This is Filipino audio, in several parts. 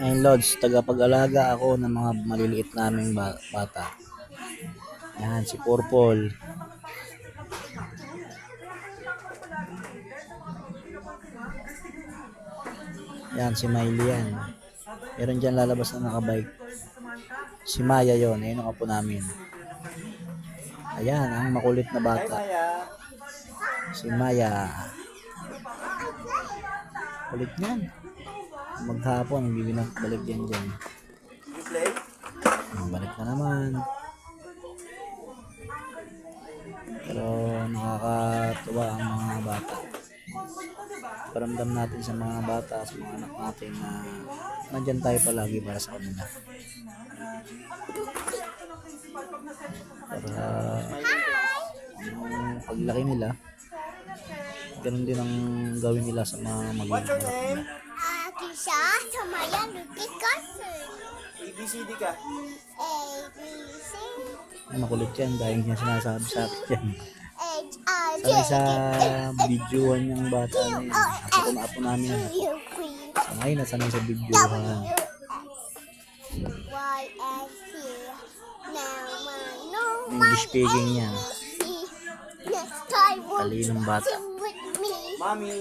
Ayun, Lods, tagapag-alaga ako ng mga maliliit naming bata. Yan, si Purple. Yan, si Miley yan. Meron dyan lalabas na nakabike. Si Maya yon, ayun ang apo namin. Ayan, ang makulit na bata. Si Maya. Kulit niyan. Maghapon, balik yan dyan. Balik na naman. Pero nakakatuwa ang mga bata. Paramdam natin sa mga bata, sa mga anak natin na nandyan tayo palagi para sa kanila. Para ang paglaki nila, ganun din ang gawin nila sa mga magulang. What's your name? Kisha, Samaya, Lupikas. ABCD ka? ABC. Ay, makulit yan dahil niya sinasabi sa akin yan. H-I-J. Sanay sa videohan yung bata na yun. Apo namin yan. Sanay na sanay sa videohan. Y-S-C. Now I know English speaking yan. next time will Talinong bata. sing with me. Mommy,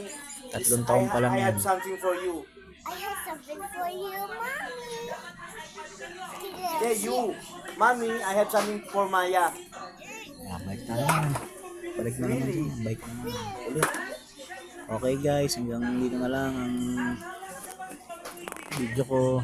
3 taon pa lang I yan. have something for you. I have something for you, Mommy. Hey, you. Mommy, I have something for Maya. Bike na naman. Balik na naman yun. Bike na naman. Ulit. Okay guys, hanggang dito na lang ang video ko.